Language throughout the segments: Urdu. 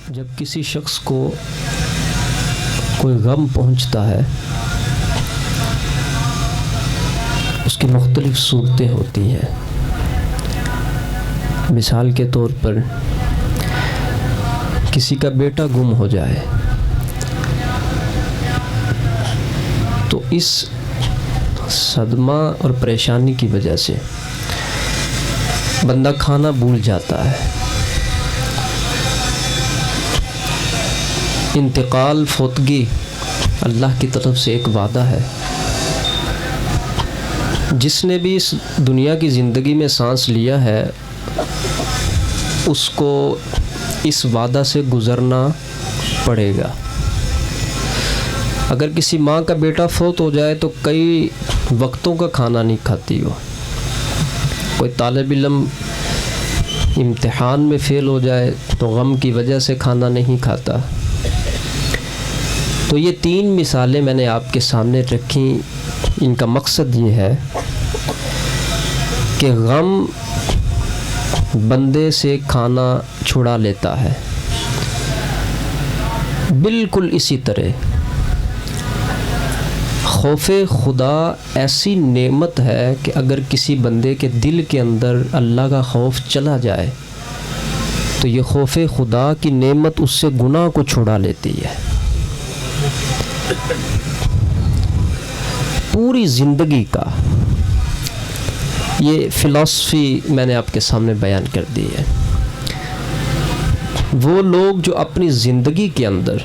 جب کسی شخص کو کوئی غم پہنچتا ہے اس کی مختلف صورتیں ہوتی ہیں۔ مثال کے طور پر کسی کا بیٹا گم ہو جائے تو اس صدمہ اور پریشانی کی وجہ سے بندہ کھانا بھول جاتا ہے۔ انتقال، فوتگی اللہ کی طرف سے ایک وعدہ ہے۔ جس نے بھی اس دنیا کی زندگی میں سانس لیا ہے اس کو اس وعدہ سے گزرنا پڑے گا۔ اگر کسی ماں کا بیٹا فوت ہو جائے تو کئی وقتوں کا کھانا نہیں کھاتی وہ۔ کوئی طالب علم امتحان میں فیل ہو جائے تو غم کی وجہ سے کھانا نہیں کھاتا۔ تو یہ 3 مثالیں میں نے آپ کے سامنے رکھیں۔ ان کا مقصد یہ ہے کہ غم بندے سے کھانا چھڑا لیتا ہے۔ بالکل اسی طرح خوف خدا ایسی نعمت ہے کہ اگر کسی بندے کے دل کے اندر اللہ کا خوف چلا جائے تو یہ خوف خدا کی نعمت اس سے گناہ کو چھڑا لیتی ہے۔ پوری زندگی کا یہ فلسفی میں نے آپ کے سامنے بیان کر دی ہے۔ وہ لوگ جو اپنی زندگی کے اندر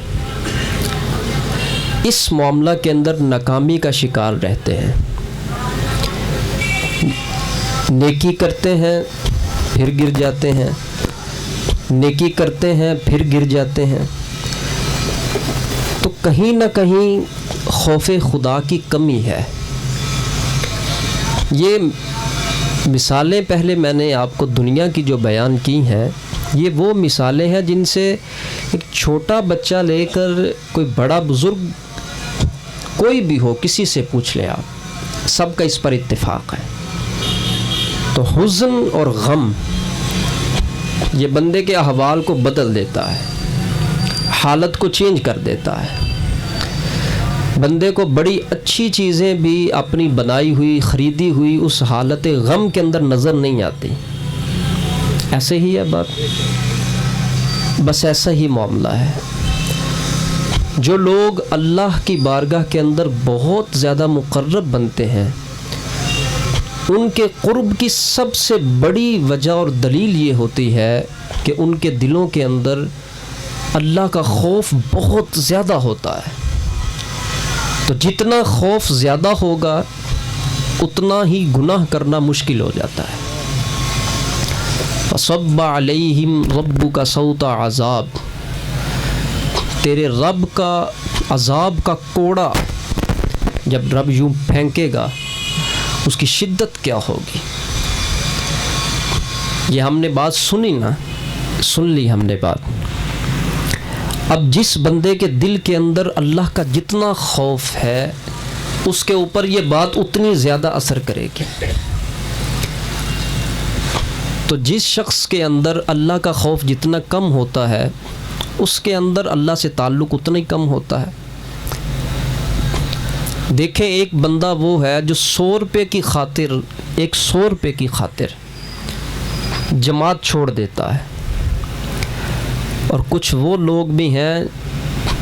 اس معاملہ کے اندر ناکامی کا شکار رہتے ہیں، نیکی کرتے ہیں پھر گر جاتے ہیں، نیکی کرتے ہیں پھر گر جاتے ہیں، تو کہیں نہ کہیں خوف خدا کی کمی ہے۔ یہ مثالیں پہلے میں نے آپ کو دنیا کی جو بیان کی ہیں یہ وہ مثالیں ہیں جن سے ایک چھوٹا بچہ لے کر کوئی بڑا بزرگ کوئی بھی ہو کسی سے پوچھ لیں آپ، سب کا اس پر اتفاق ہے۔ تو حزن اور غم یہ بندے کے احوال کو بدل دیتا ہے، حالت کو چینج کر دیتا ہے۔ بندے کو بڑی اچھی چیزیں بھی اپنی بنائی ہوئی خریدی ہوئی اس حالت غم کے اندر نظر نہیں آتی۔ ایسے ہی ہے بات، بس ایسا ہی معاملہ ہے۔ جو لوگ اللہ کی بارگاہ کے اندر بہت زیادہ مقرب بنتے ہیں ان کے قرب کی سب سے بڑی وجہ اور دلیل یہ ہوتی ہے کہ ان کے دلوں کے اندر اللہ کا خوف بہت زیادہ ہوتا ہے۔ تو جتنا خوف زیادہ ہوگا اتنا ہی گناہ کرنا مشکل ہو جاتا ہے۔ فَصَبَّ عَلَيْهِمْ رَبُّكَ صَوْتَ عَذَابٍ، تیرے رب کا عذاب کا کوڑا جب رب یوں پھینکے گا اس کی شدت کیا ہوگی۔ یہ ہم نے بات سنی نا، سن لی ہم نے بات۔ اب جس بندے کے دل کے اندر اللہ کا جتنا خوف ہے اس کے اوپر یہ بات اتنی زیادہ اثر کرے گی۔ تو جس شخص کے اندر اللہ کا خوف جتنا کم ہوتا ہے اس کے اندر اللہ سے تعلق اتنا ہی کم ہوتا ہے۔ دیکھیں ایک بندہ وہ ہے جو 100 روپے کی خاطر 100 روپے کی خاطر جماعت چھوڑ دیتا ہے، اور کچھ وہ لوگ بھی ہیں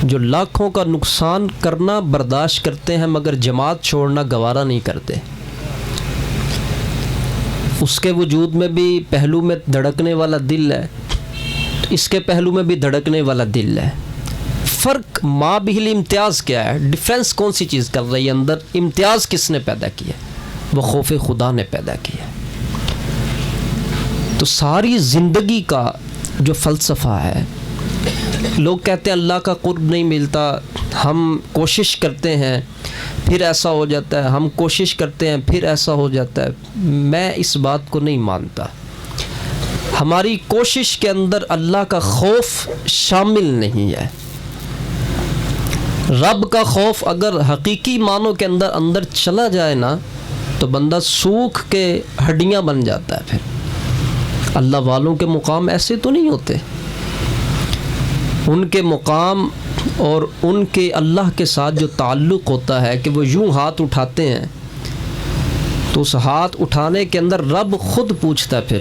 جو لاکھوں کا نقصان کرنا برداشت کرتے ہیں مگر جماعت چھوڑنا گوارا نہیں کرتے۔ اس کے وجود میں بھی پہلو میں دھڑکنے والا دل ہے، اس کے پہلو میں بھی دھڑکنے والا دل ہے۔ فرق ما بہل امتیاز کیا ہے؟ ڈیفرنس کون سی چیز کر رہی ہے اندر؟ امتیاز کس نے پیدا کیا؟ وہ خوف خدا نے پیدا کیا۔ تو ساری زندگی کا جو فلسفہ ہے، لوگ کہتے ہیں اللہ کا قرب نہیں ملتا، ہم کوشش کرتے ہیں پھر ایسا ہو جاتا ہے، ہم کوشش کرتے ہیں پھر ایسا ہو جاتا ہے۔ میں اس بات کو نہیں مانتا۔ ہماری کوشش کے اندر اللہ کا خوف شامل نہیں ہے۔ رب کا خوف اگر حقیقی معنوں کے اندر چلا جائے نا تو بندہ سوکھ کے ہڈیاں بن جاتا ہے۔ پھر اللہ والوں کے مقام ایسے تو نہیں ہوتے۔ ان کے مقام اور ان کے اللہ کے ساتھ جو تعلق ہوتا ہے کہ وہ یوں ہاتھ اٹھاتے ہیں تو اس ہاتھ اٹھانے کے اندر رب خود پوچھتا ہے، پھر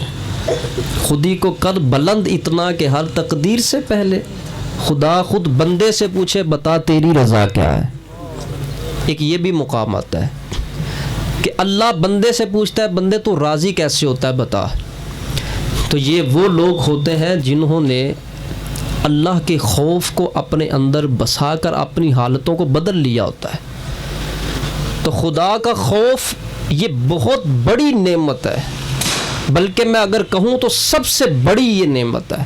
خودی کو کر بلند اتنا کہ ہر تقدیر سے پہلے خدا خود بندے سے پوچھے بتا تیری رضا کیا ہے۔ ایک یہ بھی مقام آتا ہے کہ اللہ بندے سے پوچھتا ہے بندے تو راضی کیسے ہوتا ہے بتا۔ تو یہ وہ لوگ ہوتے ہیں جنہوں نے اللہ کے خوف کو اپنے اندر بسا کر اپنی حالتوں کو بدل لیا ہوتا ہے۔ تو خدا کا خوف یہ بہت بڑی نعمت ہے، بلکہ میں اگر کہوں تو سب سے بڑی یہ نعمت ہے۔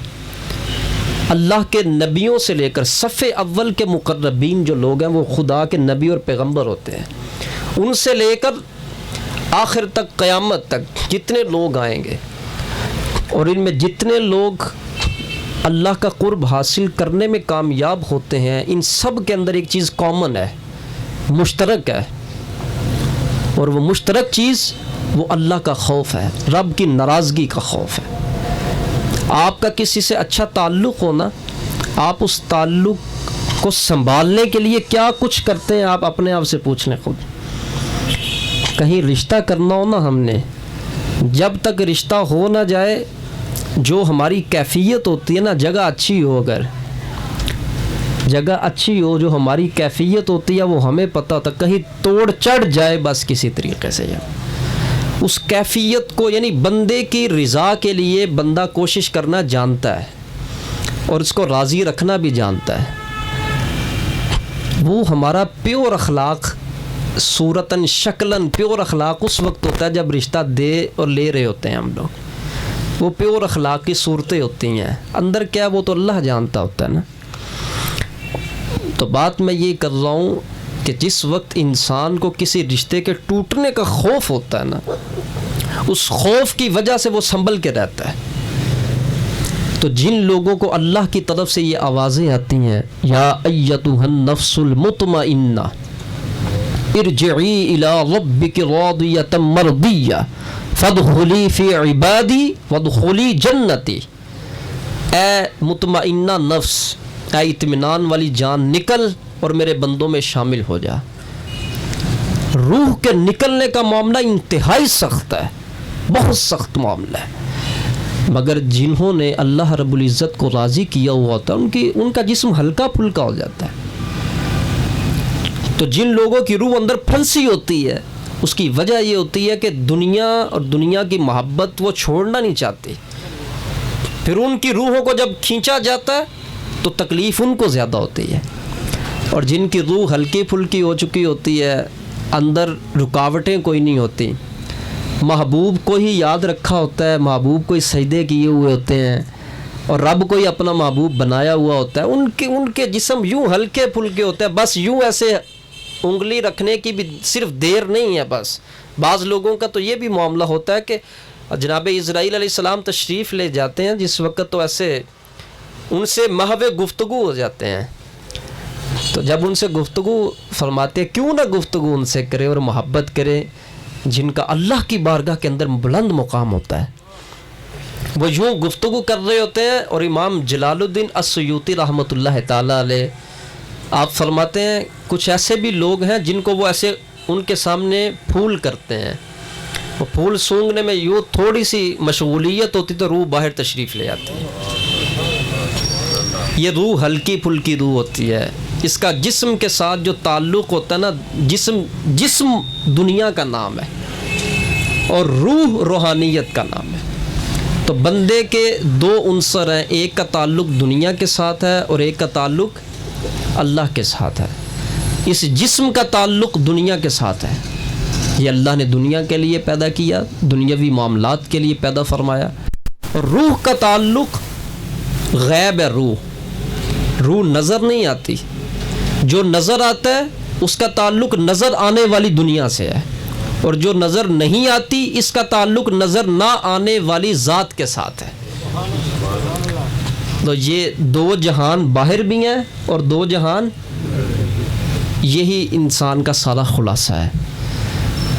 اللہ کے نبیوں سے لے کر صف اول کے مقربین جو لوگ ہیں وہ خدا کے نبی اور پیغمبر ہوتے ہیں، ان سے لے کر آخر تک قیامت تک جتنے لوگ آئیں گے اور ان میں جتنے لوگ اللہ کا قرب حاصل کرنے میں کامیاب ہوتے ہیں، ان سب کے اندر ایک چیز کامن ہے، مشترک ہے، اور وہ مشترک چیز وہ اللہ کا خوف ہے، رب کی ناراضگی کا خوف ہے۔ آپ کا کسی سے اچھا تعلق ہونا، آپ اس تعلق کو سنبھالنے کے لیے کیا کچھ کرتے ہیں آپ اپنے آپ سے پوچھ لیں خود۔ کہیں رشتہ کرنا ہو نا، ہم نے جب تک رشتہ ہو نہ جائے، جو ہماری کیفیت ہوتی ہے نا، جگہ اچھی ہو، اگر جگہ اچھی ہو، جو ہماری کیفیت ہوتی ہے وہ ہمیں پتہ ہوتا، کہیں توڑ چڑھ جائے بس کسی طریقے سے، اس کیفیت کو یعنی بندے کی رضا کے لیے بندہ کوشش کرنا جانتا ہے اور اس کو راضی رکھنا بھی جانتا ہے۔ وہ ہمارا پیور اخلاق، صورتاً شکلاً پیور اخلاق اس وقت ہوتا ہے جب رشتہ دے اور لے رہے ہوتے ہیں ہم لوگ، وہ پیور اخلاق کی صورتیں ہوتی ہیں، اندر کیا وہ تو اللہ جانتا ہوتا ہے نا۔ تو بات میں یہ کر رہا ہوں کہ جس وقت انسان کو کسی رشتے کے ٹوٹنے کا خوف ہوتا ہے نا، اس خوف کی وجہ سے وہ سنبھل کے رہتا ہے۔ تو جن لوگوں کو اللہ کی طرف سے یہ آوازیں آتی ہیں، یا ایتھا النفس المطمئنہ ارجعی الی ربک راضیۃ مرضیہ فادخلی فی عبادی وادخلی جنتی، اے مطمئنہ نفس، اے اطمینان والی جان، نکل اور میرے بندوں میں شامل ہو جا۔ روح کے نکلنے کا معاملہ انتہائی سخت ہے، بہت سخت معاملہ ہے، مگر جنہوں نے اللہ رب العزت کو راضی کیا ہوا ہوتا ہے ان کا جسم ہلکا پھلکا ہو جاتا ہے۔ تو جن لوگوں کی روح اندر پھنسی ہوتی ہے، اس کی وجہ یہ ہوتی ہے کہ دنیا اور دنیا کی محبت وہ چھوڑنا نہیں چاہتی، پھر ان کی روحوں کو جب کھینچا جاتا ہے تو تکلیف ان کو زیادہ ہوتی ہے، اور جن کی روح ہلکی پھلکی ہو چکی ہوتی ہے، اندر رکاوٹیں کوئی نہیں ہوتی، محبوب کو ہی یاد رکھا ہوتا ہے، محبوب کو ہی سجدے کیے ہوئے ہوتے ہیں، اور رب کو ہی اپنا محبوب بنایا ہوا ہوتا ہے، ان کے جسم یوں ہلکے پھلکے ہوتے ہیں، بس یوں ایسے انگلی رکھنے کی بھی صرف دیر نہیں ہے بس۔ بعض لوگوں کا تو یہ بھی معاملہ ہوتا ہے کہ جناب اسرائیل علیہ السلام تشریف لے جاتے ہیں جس وقت، تو ایسے ان سے محو گفتگو ہو جاتے ہیں، تو جب ان سے گفتگو فرماتے ہیں، کیوں نہ گفتگو ان سے کرے اور محبت کرے جن کا اللہ کی بارگاہ کے اندر بلند مقام ہوتا ہے۔ وہ یوں گفتگو کر رہے ہوتے ہیں، اور امام جلال الدین السیوطی رحمۃ اللہ تعالیٰ علیہ آپ فرماتے ہیں کچھ ایسے بھی لوگ ہیں جن کو وہ ایسے ان کے سامنے پھول کرتے ہیں، وہ پھول سونگنے میں یوں تھوڑی سی مشغولیت ہوتی تو روح باہر تشریف لے آتی ہے۔ یہ روح ہلکی پھلکی روح ہوتی ہے، اس کا جسم کے ساتھ جو تعلق ہوتا ہے نا، جسم دنیا کا نام ہے اور روح روحانیت کا نام ہے۔ تو بندے کے دو عنصر ہیں، ایک کا تعلق دنیا کے ساتھ ہے اور ایک کا تعلق اللہ کے ساتھ ہے۔ اس جسم کا تعلق دنیا کے ساتھ ہے، یہ اللہ نے دنیا کے لیے پیدا کیا، دنیاوی معاملات کے لیے پیدا فرمایا، اور روح کا تعلق غیب ہے، روح نظر نہیں آتی، جو نظر آتا ہے اس کا تعلق نظر آنے والی دنیا سے ہے، اور جو نظر نہیں آتی اس کا تعلق نظر نہ آنے والی ذات کے ساتھ ہے۔ تو یہ دو جہان باہر بھی ہیں اور دو جہان، یہی انسان کا سارا خلاصہ ہے۔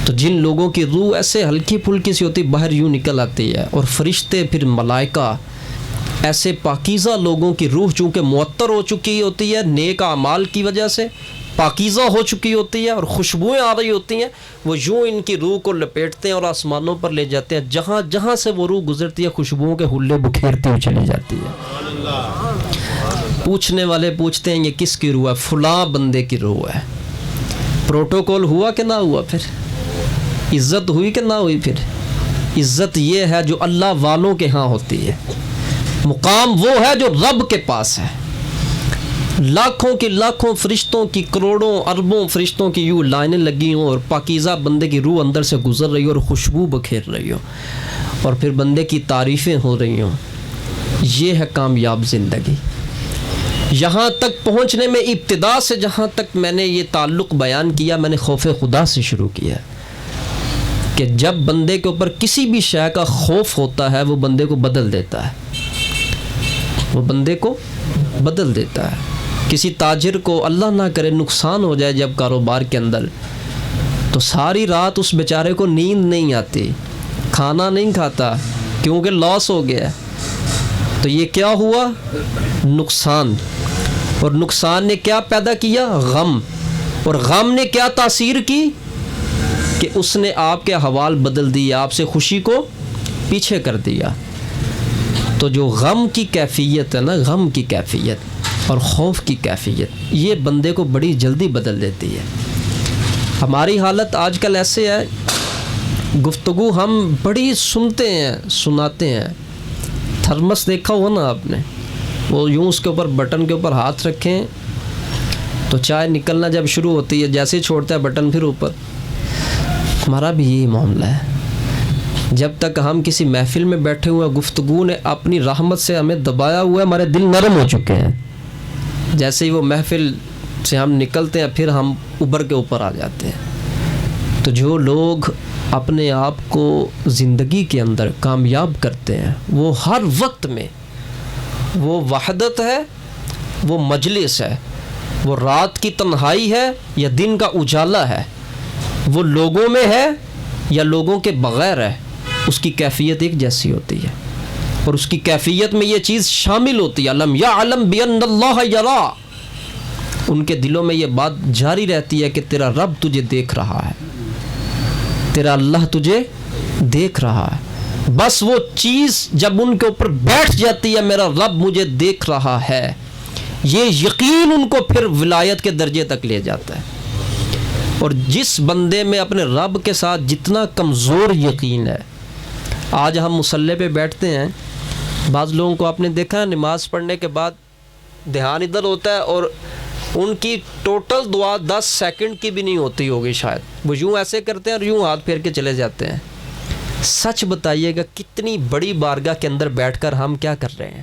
تو جن لوگوں کی روح ایسے ہلکی پھلکی سی ہوتی، باہر یوں نکل آتی ہے، اور فرشتے پھر ملائکہ ایسے پاکیزہ لوگوں کی روح چونکہ معطر ہو چکی ہوتی ہے نیک اعمال کی وجہ سے، پاکیزہ ہو چکی ہوتی ہے اور خوشبوئیں آ رہی ہوتی ہیں، وہ یوں ان کی روح کو لپیٹتے ہیں اور آسمانوں پر لے جاتے ہیں، جہاں جہاں سے وہ روح گزرتی ہے خوشبوؤں کے حلے بکھیرتی ہوئی چلی جاتی ہے۔ پوچھنے والے پوچھتے ہیں یہ کس کی روح ہے؟ فلاں بندے کی روح ہے۔ پروٹوکول ہوا کہ نہ ہوا؟ پھر عزت ہوئی کہ نہ ہوئی؟ پھر عزت یہ ہے جو اللہ والوں کے ہاں ہوتی ہے، مقام وہ ہے جو رب کے پاس ہے۔ لاکھوں کی لاکھوں فرشتوں کی، کروڑوں اربوں فرشتوں کی یوں لائنیں لگی ہوں اور پاکیزہ بندے کی روح اندر سے گزر رہی ہو اور خوشبو بکھیر رہی ہو اور پھر بندے کی تعریفیں ہو رہی ہوں۔ یہ ہے کامیاب زندگی۔ یہاں تک پہنچنے میں ابتدا سے جہاں تک میں نے یہ تعلق بیان کیا، میں نے خوف خدا سے شروع کیا کہ جب بندے کے اوپر کسی بھی شے کا خوف ہوتا ہے وہ بندے کو بدل دیتا ہے، وہ بندے کو بدل دیتا ہے۔ کسی تاجر کو اللہ نہ کرے نقصان ہو جائے جب کاروبار کے اندر، تو ساری رات اس بیچارے کو نیند نہیں آتی، کھانا نہیں کھاتا کیونکہ لاس ہو گیا۔ تو یہ کیا ہوا؟ نقصان۔ اور نقصان نے کیا پیدا کیا؟ غم۔ اور غم نے کیا تاثیر کی کہ اس نے آپ کے احوال بدل دیے، آپ سے خوشی کو پیچھے کر دیا۔ تو جو غم کی کیفیت ہے نا، غم کی کیفیت اور خوف کی کیفیت، یہ بندے کو بڑی جلدی بدل دیتی ہے۔ ہماری حالت آج کل ایسے ہے، گفتگو ہم بڑی سنتے ہیں، سناتے ہیں۔ تھرمس دیکھا ہوا نا آپ نے، وہ یوں اس کے اوپر بٹن کے اوپر ہاتھ رکھیں تو چائے نکلنا جب شروع ہوتی ہے، جیسے ہی چھوڑتا ہے بٹن پھر اوپر۔ ہمارا بھی یہی معاملہ ہے۔ جب تک ہم کسی محفل میں بیٹھے ہوئے، گفتگو نے اپنی رحمت سے ہمیں دبایا ہوا ہے، ہمارے دل نرم ہو چکے ہیں۔ جیسے ہی وہ محفل سے ہم نکلتے ہیں پھر ہم اوپر کے اوپر آ جاتے ہیں۔ تو جو لوگ اپنے آپ کو زندگی کے اندر کامیاب کرتے ہیں، وہ ہر وقت میں، وہ وحدت ہے، وہ مجلس ہے، وہ رات کی تنہائی ہے یا دن کا اجالا ہے، وہ لوگوں میں ہے یا لوگوں کے بغیر ہے، اس کی کیفیت ایک جیسی ہوتی ہے۔ اور اس کی کیفیت میں یہ چیز شامل ہوتی ہے، لم یعلم بان اللہ یرا، ان کے دلوں میں یہ بات جاری رہتی ہے کہ تیرا رب تجھے دیکھ رہا ہے، تیرا اللہ تجھے دیکھ رہا ہے۔ بس وہ چیز جب ان کے اوپر بیٹھ جاتی ہے، میرا رب مجھے دیکھ رہا ہے، یہ یقین ان کو پھر ولایت کے درجے تک لے جاتا ہے۔ اور جس بندے میں اپنے رب کے ساتھ جتنا کمزور یقین ہے، آج ہم مصلی پہ بیٹھتے ہیں، بعض لوگوں کو آپ نے دیکھا ہے نماز پڑھنے کے بعد دھیان ادھر ہوتا ہے اور ان کی ٹوٹل دعا 10 سیکنڈ کی بھی نہیں ہوتی ہوگی شاید، وہ یوں ایسے کرتے ہیں اور یوں ہاتھ پھیر کے چلے جاتے ہیں۔ سچ بتائیے گا کتنی بڑی بارگاہ کے اندر بیٹھ کر ہم کیا کر رہے ہیں؟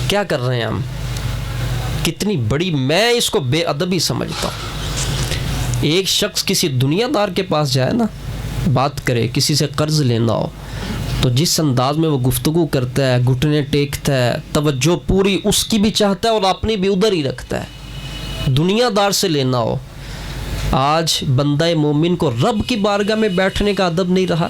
کیا کر رہے ہیں ہم؟ کتنی بڑی، میں اس کو بے ادبی سمجھتا ہوں۔ ایک شخص کسی دنیا دار کے پاس جائے نا، بات کرے، کسی سے قرض لینا ہو، تو جس انداز میں وہ گفتگو کرتا ہے، گھٹنے ٹیکتا ہے، توجہ پوری اس کی بھی چاہتا ہے اور اپنی بھی ادھر ہی رکھتا ہے۔ دنیا دار سے لینا ہو، آج بندہ مومن کو رب کی بارگاہ میں بیٹھنے کا ادب نہیں رہا۔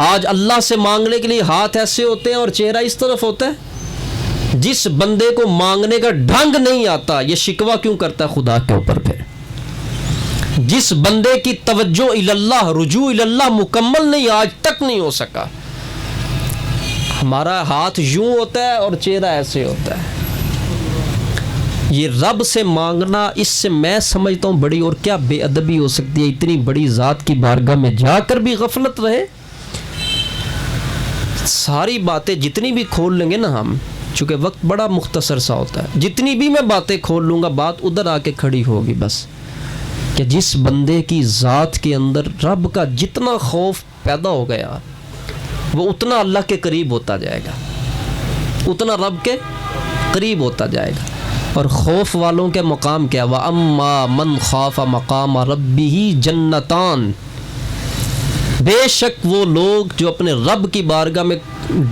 آج اللہ سے مانگنے کے لیے ہاتھ ایسے ہوتے ہیں اور چہرہ اس طرف ہوتا ہے۔ جس بندے کو مانگنے کا ڈھنگ نہیں آتا، یہ شکوہ کیوں کرتا ہے خدا کے اوپر؟ پھر جس بندے کی توجہ اللہ، رجوع اللہ مکمل نہیں، آج تک نہیں ہو سکا، ہمارا ہاتھ یوں ہوتا ہے اور چہرہ ایسے ہوتا ہے۔ یہ رب سے مانگنا، اس سے میں سمجھتا ہوں بڑی اور کیا بے ادبی ہو سکتی ہے؟ اتنی بڑی ذات کی بارگاہ میں جا کر بھی غفلت رہے۔ ساری باتیں جتنی بھی کھول لیں گے نا ہم، چونکہ وقت بڑا مختصر سا ہوتا ہے، جتنی بھی میں باتیں کھول لوں گا بات ادھر آ کے کھڑی ہوگی بس، کہ جس بندے کی ذات کے اندر رب کا جتنا خوف پیدا ہو گیا، وہ اتنا اللہ کے قریب ہوتا جائے گا، اتنا رب کے قریب ہوتا جائے گا۔ اور خوف والوں کے مقام کیا؟ وَأَمَّا مَنْ خَافَ مَقَامَ رَبِّهِ جَنَّتَانِ، بے شک وہ لوگ جو اپنے رب کی بارگاہ میں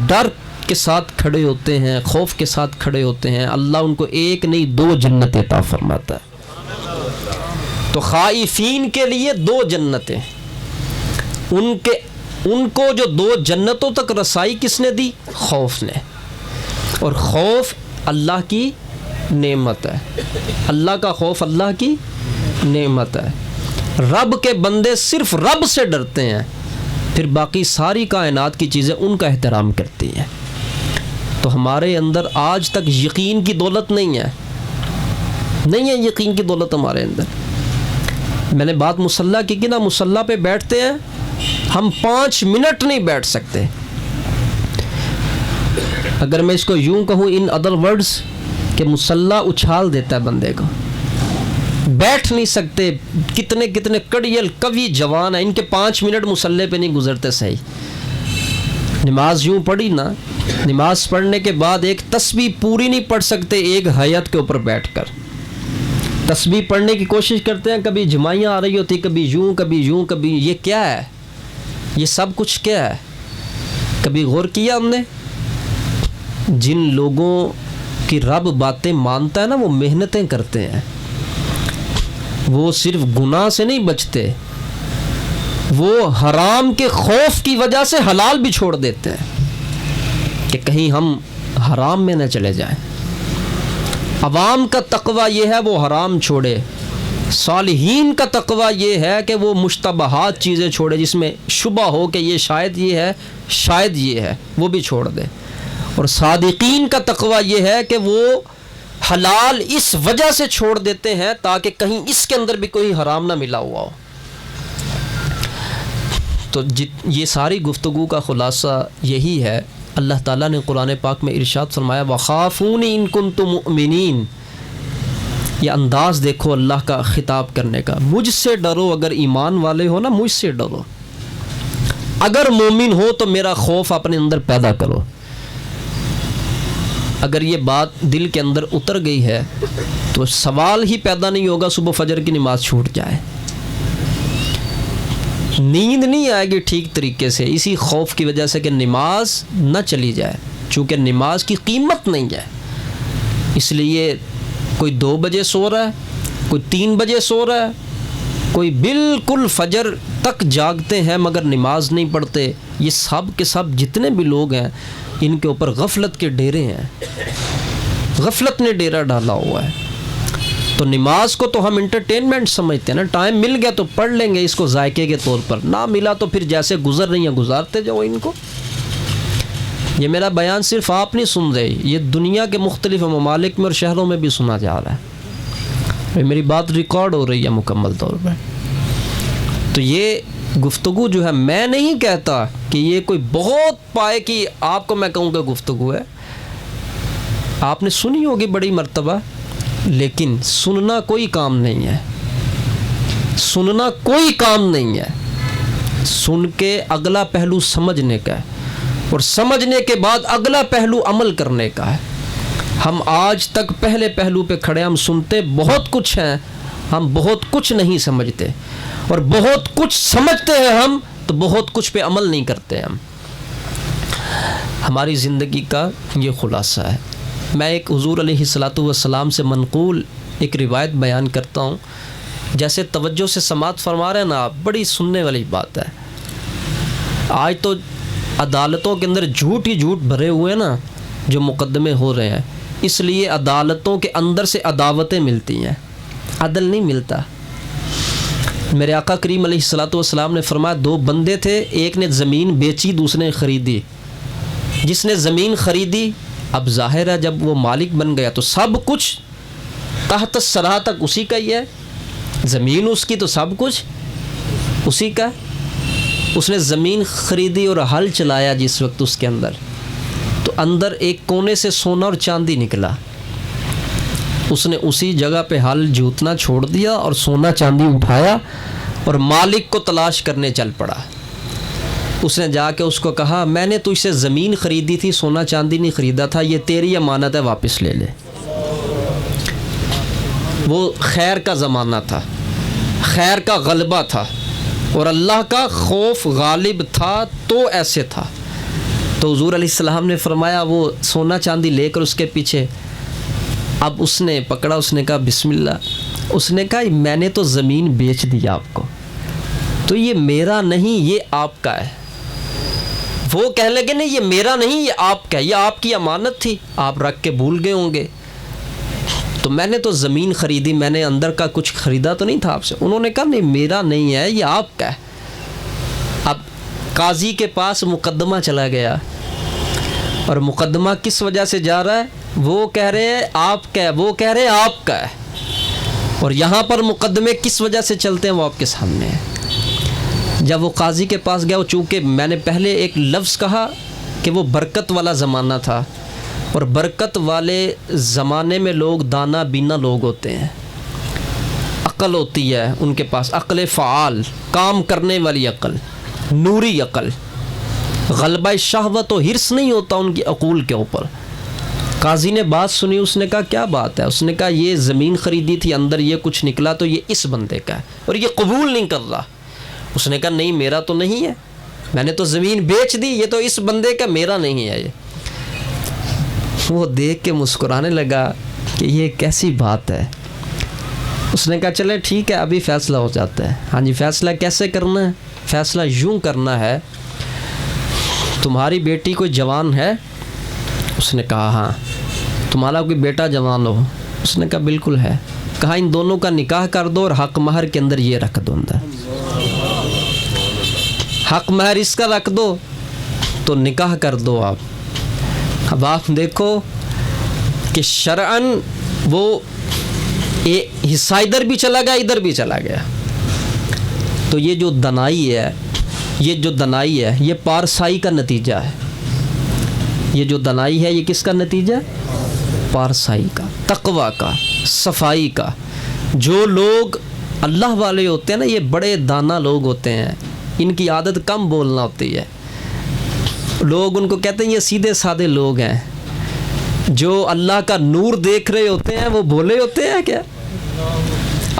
ڈر کے ساتھ کھڑے ہوتے ہیں، خوف کے ساتھ کھڑے ہوتے ہیں، اللہ ان کو ایک نہیں 2 جنت عطا فرماتا ہے۔ تو خائفین کے لیے 2 جنتیں، ان کے ان کو جو 2 جنتوں تک رسائی کس نے دی؟ خوف نے. اور خوف اللہ کی نعمت ہے. اللہ کا خوف اللہ کی نعمت ہے. رب کے بندے صرف رب سے ڈرتے ہیں، پھر باقی ساری کائنات کی چیزیں ان کا احترام کرتی ہیں. تو ہمارے اندر آج تک یقین کی دولت نہیں ہے یقین کی دولت ہمارے اندر. میں نے بات مصلی کی نا، مصلی پہ بیٹھتے ہیں ہم 5 منٹ نہیں بیٹھ سکتے. اگر میں اس کو یوں کہوں ان ادر ورڈز کہ مصلی اچھال دیتا ہے بندے کو، بیٹھ نہیں سکتے. کتنے کڑیل کوی جوان ہیں، ان کے 5 منٹ مصلی پہ نہیں گزرتے صحیح. نماز یوں پڑھی نا، نماز پڑھنے کے بعد ایک تسبیح پوری نہیں پڑھ سکتے ایک ہیئت کے اوپر بیٹھ کر. تسبیح پڑھنے کی کوشش کرتے ہیں، کبھی جمائیاں آ رہی ہوتی، کبھی یوں کبھی یہ کیا ہے؟ یہ سب کچھ کیا ہے؟ کبھی غور کیا ہم نے؟ جن لوگوں کی رب باتیں مانتا ہے نا، وہ محنتیں کرتے ہیں. وہ صرف گناہ سے نہیں بچتے، وہ حرام کے خوف کی وجہ سے حلال بھی چھوڑ دیتے ہیں کہ کہیں ہم حرام میں نہ چلے جائیں. عوام کا تقوی یہ ہے وہ حرام چھوڑے. صالحین کا تقوی یہ ہے کہ وہ مشتبہات چیزیں چھوڑے، جس میں شبہ ہو کہ یہ شاید یہ ہے وہ بھی چھوڑ دے. اور صادقین کا تقوی یہ ہے کہ وہ حلال اس وجہ سے چھوڑ دیتے ہیں تاکہ کہیں اس کے اندر بھی کوئی حرام نہ ملا ہوا ہو. تو یہ ساری گفتگو کا خلاصہ یہی ہے. اللہ تعالیٰ نے قرآن پاک میں ارشاد فرمایا وَخَافُونِ إِن كُنتُم مُؤْمِنِينَ. یہ انداز دیکھو اللہ کا خطاب کرنے کا. مجھ سے ڈرو، اگر ایمان والے ہو نا مجھ سے ڈرو. اگر مومن ہو تو میرا خوف اپنے اندر پیدا کرو. اگر یہ بات دل کے اندر اتر گئی ہے تو سوال ہی پیدا نہیں ہوگا صبح فجر کی نماز چھوٹ جائے. نیند نہیں آئے گی ٹھیک طریقے سے اسی خوف کی وجہ سے کہ نماز نہ چلی جائے، چونکہ نماز کی قیمت نہیں ہے. اس لیے کوئی 2 بجے سو رہا ہے، کوئی 3 بجے سو رہا ہے، کوئی بالکل فجر تک جاگتے ہیں مگر نماز نہیں پڑھتے. یہ سب کے سب جتنے بھی لوگ ہیں ان کے اوپر غفلت کے ڈیرے ہیں. غفلت نے ڈیرا ڈالا ہوا ہے. تو نماز کو تو ہم انٹرٹینمنٹ سمجھتے ہیں نا، ٹائم مل گیا تو پڑھ لیں گے اس کو ذائقے کے طور پر، نہ ملا تو پھر جیسے گزر رہی ہیں گزارتے جاؤ ان کو. یہ میرا بیان صرف آپ نہیں سن رہے، یہ دنیا کے مختلف ممالک میں اور شہروں میں بھی سنا جا رہا ہے. میری بات ریکارڈ ہو رہی ہے مکمل طور پر. تو یہ گفتگو جو ہے، میں نہیں کہتا کہ یہ کوئی بہت پائے کی آپ کو میں کہوں کہ گفتگو ہے. آپ نے سنی ہوگی بڑی مرتبہ، لیکن سننا کوئی کام نہیں ہے. سننا کوئی کام نہیں ہے. سن کے اگلا پہلو سمجھنے کا ہے، اور سمجھنے کے بعد اگلا پہلو عمل کرنے کا ہے. ہم آج تک پہلے پہلو پہ کھڑے، ہم سنتے بہت کچھ ہیں، ہم بہت کچھ نہیں سمجھتے، اور بہت کچھ سمجھتے ہیں ہم تو بہت کچھ پہ عمل نہیں کرتے ہم. ہماری زندگی کا یہ خلاصہ ہے. میں ایک حضور علیہ الصلاۃ والسلام سے منقول ایک روایت بیان کرتا ہوں. جیسے توجہ سے سماعت فرما رہے ہیں نا آپ، بڑی سننے والی بات ہے. آج تو عدالتوں کے اندر جھوٹ ہی جھوٹ بھرے ہوئے نا جو مقدمے ہو رہے ہیں، اس لیے عدالتوں کے اندر سے عداوتیں ملتی ہیں، عدل نہیں ملتا. میرے آقا کریم علیہ الصلاۃ والسلام نے فرمایا 2 بندے تھے، ایک نے زمین بیچی دوسرے نے خریدی. جس نے زمین خریدی، اب ظاہر ہے جب وہ مالک بن گیا تو سب کچھ تحت الثری تک اسی کا ہی ہے. زمین اس کی تو سب کچھ اسی کا. اس نے زمین خریدی اور ہل چلایا جس وقت اس کے اندر، تو اندر ایک کونے سے سونا اور چاندی نکلا. اس نے اسی جگہ پہ ہل جوتنا چھوڑ دیا اور سونا چاندی اٹھایا اور مالک کو تلاش کرنے چل پڑا. اس نے جا کے اس کو کہا میں نے تجھ سے زمین خریدی تھی، سونا چاندی نہیں خریدا تھا، یہ تیری امانت ہے، واپس لے لے. وہ خیر کا زمانہ تھا، خیر کا غلبہ تھا اور اللہ کا خوف غالب تھا، تو ایسے تھا. تو حضور علیہ السلام نے فرمایا وہ سونا چاندی لے کر اس کے پیچھے. اب اس نے پکڑا، اس نے کہا بسم اللہ. اس نے کہا میں نے تو زمین بیچ دی آپ کو، تو یہ میرا نہیں، یہ آپ کا ہے. وہ کہنے لگے نہیں یہ میرا نہیں، یہ آپ کا، یہ آپ کی امانت تھی، آپ رکھ کے بھول گئے ہوں گے۔ تو میں نے تو زمین خریدی، میں نے اندر کا کچھ خریدا تو نہیں تھا آپ سے۔ انہوں نے کہا نہیں میرا نہیں ہے، یہ آپ کا ہے۔ اب قاضی کے پاس مقدمہ چلا گیا، اور مقدمہ کس وجہ سے جا رہا ہے؟ وہ کہہ رہے ہیں آپ کا ہے، وہ کہہ رہے ہیں آپ کا ہے، اور یہاں پر مقدمے کس وجہ سے چلتے ہیں وہ آپ کے سامنے ہے۔ جب وہ قاضی کے پاس گیا، وہ چونکہ میں نے پہلے ایک لفظ کہا کہ وہ برکت والا زمانہ تھا، اور برکت والے زمانے میں لوگ دانا بینا لوگ ہوتے ہیں، عقل ہوتی ہے ان کے پاس، عقل فعال، کام کرنے والی عقل، نوری عقل، غلبہ شہوت و حرص نہیں ہوتا ان کی عقول کے اوپر۔ قاضی نے بات سنی، اس نے کہا کیا بات ہے؟ اس نے کہا یہ زمین خریدی تھی، اندر یہ کچھ نکلا تو یہ اس بندے کا ہے، اور یہ قبول نہیں کر رہا۔ اس نے کہا نہیں میرا تو نہیں ہے، میں نے تو زمین بیچ دی، یہ تو اس بندے کا، میرا نہیں ہے یہ۔ وہ دیکھ کے مسکرانے لگا کہ یہ کیسی بات ہے۔ اس نے کہا چلے ٹھیک ہے، ابھی فیصلہ ہو جاتا ہے۔ ہاں جی، فیصلہ کیسے کرنا ہے؟ فیصلہ یوں کرنا ہے، تمہاری بیٹی کوئی جوان ہے؟ اس نے کہا ہاں۔ تمہارا کوئی بیٹا جوان ہو؟ اس نے کہا بالکل ہے۔ کہا ان دونوں کا نکاح کر دو، اور حق مہر کے اندر یہ رکھ دو، اندر حق مہر اس کا رکھ دو تو نکاح کر دو آپ۔ اب آپ دیکھو کہ شرعاً وہ حصہ ادھر بھی چلا گیا، ادھر بھی چلا گیا۔ تو یہ جو دنائی ہے، یہ پارسائی کا نتیجہ ہے۔ یہ جو دنائی ہے یہ کس کا نتیجہ؟ پارسائی کا، تقوی کا، صفائی کا۔ جو لوگ اللہ والے ہوتے ہیں نا، یہ بڑے دانا لوگ ہوتے ہیں، ان کی عادت کم بولنا ہوتی ہے۔ لوگ ان کو کہتے ہیں یہ سیدھے سادے لوگ ہیں۔ جو اللہ کا نور دیکھ رہے ہوتے ہیں وہ بھولے ہوتے ہیں کیا؟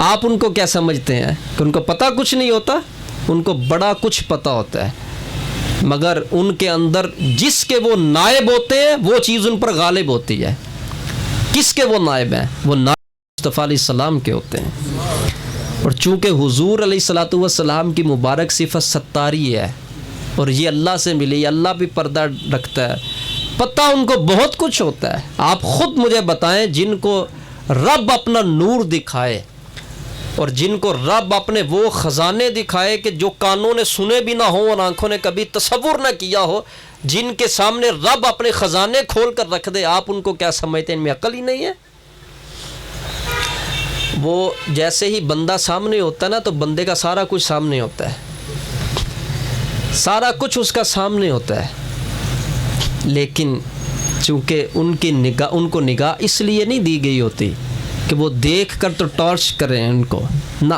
آپ ان کو کیا سمجھتے ہیں کہ ان کو پتہ کچھ نہیں ہوتا؟ ان کو بڑا کچھ پتہ ہوتا ہے، مگر ان کے اندر جس کے وہ نائب ہوتے ہیں وہ چیز ان پر غالب ہوتی ہے۔ کس کے وہ نائب ہیں؟ وہ نائب مصطفیٰ علیہ السلام کے ہوتے ہیں۔ اور چونکہ حضور علیہ السلام کی مبارک صفت ستاری ہے، اور یہ اللہ سے ملی، اللہ بھی پردہ رکھتا ہے، پتہ ان کو بہت کچھ ہوتا ہے۔ آپ خود مجھے بتائیں، جن کو رب اپنا نور دکھائے، اور جن کو رب اپنے وہ خزانے دکھائے کہ جو کانوں نے سنے بھی نہ ہوں اور آنکھوں نے کبھی تصور نہ کیا ہو، جن کے سامنے رب اپنے خزانے کھول کر رکھ دے، آپ ان کو کیا سمجھتے ہیں؟ ان میں عقل ہی نہیں ہے؟ وہ جیسے ہی بندہ سامنے ہوتا ہے نا، تو بندے کا سارا کچھ سامنے ہوتا ہے، سارا کچھ اس کا سامنے ہوتا ہے، لیکن چونکہ ان کو نگاہ اس لیے نہیں دی گئی ہوتی کہ وہ دیکھ کر تو ٹارچ کریں ان کو، نہ،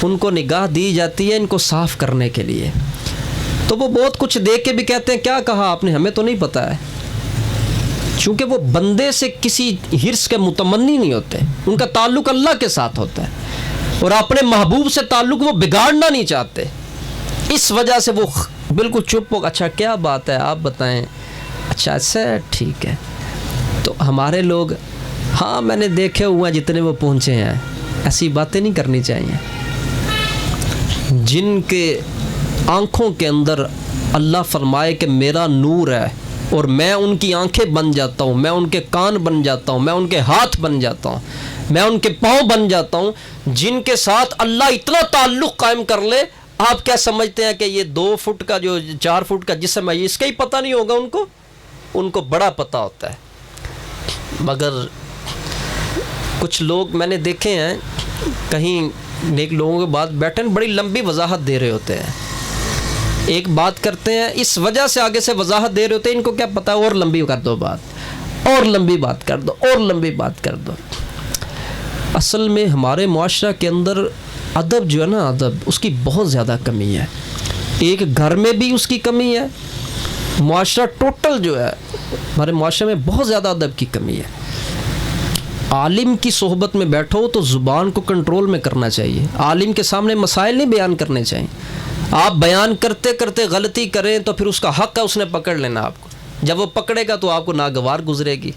ان کو نگاہ دی جاتی ہے ان کو صاف کرنے کے لیے۔ تو وہ بہت کچھ دیکھ کے بھی کہتے ہیں کیا کہا آپ نے، ہمیں تو نہیں پتہ ہے، چونکہ وہ بندے سے کسی حرص کے متمنی نہیں ہوتے، ان کا تعلق اللہ کے ساتھ ہوتا ہے، اور اپنے محبوب سے تعلق وہ بگاڑنا نہیں چاہتے، اس وجہ سے وہ بالکل چپ ہو۔ اچھا کیا بات ہے آپ بتائیں؟ اچھا ایسا ہے، ٹھیک ہے۔ تو ہمارے لوگ، ہاں میں نے دیکھے ہوئے ہیں جتنے وہ پہنچے ہیں، ایسی باتیں نہیں کرنی چاہیے۔ جن کے آنکھوں کے اندر اللہ فرمائے کہ میرا نور ہے، اور میں ان کی آنکھیں بن جاتا ہوں، میں ان کے کان بن جاتا ہوں، میں ان کے ہاتھ بن جاتا ہوں، میں ان کے پاؤں بن جاتا ہوں، جن کے ساتھ اللہ اتنا تعلق قائم کر لے، آپ کیا سمجھتے ہیں کہ یہ 2 فٹ کا جو 4 فٹ کا جسم ہے، اس کا ہی پتہ نہیں ہوگا ان کو بڑا پتہ ہوتا ہے۔ مگر کچھ لوگ میں نے دیکھے ہیں، کہیں نیک لوگوں کے بعد بیٹھے بڑی لمبی وضاحت دے رہے ہوتے ہیں، ایک بات کرتے ہیں اس وجہ سے آگے سے وضاحت دے رہے ہوتے ہیں، ان کو کیا پتہ، اور لمبی کر دو بات، اور لمبی بات کر دو، اور لمبی بات کر دو۔ اصل میں ہمارے معاشرہ کے اندر ادب جو ہے نا، ادب اس کی بہت زیادہ کمی ہے، ایک گھر میں بھی اس کی کمی ہے، معاشرہ ٹوٹل جو ہے ہمارے معاشرے میں بہت زیادہ ادب کی کمی ہے۔ عالم کی صحبت میں بیٹھو تو زبان کو کنٹرول میں کرنا چاہیے، عالم کے سامنے مسائل نہیں بیان کرنے چاہیے۔ آپ بیان کرتے کرتے غلطی کریں تو پھر اس کا حق ہے اس نے پکڑ لینا آپ کو، جب وہ پکڑے گا تو آپ کو ناگوار گزرے گی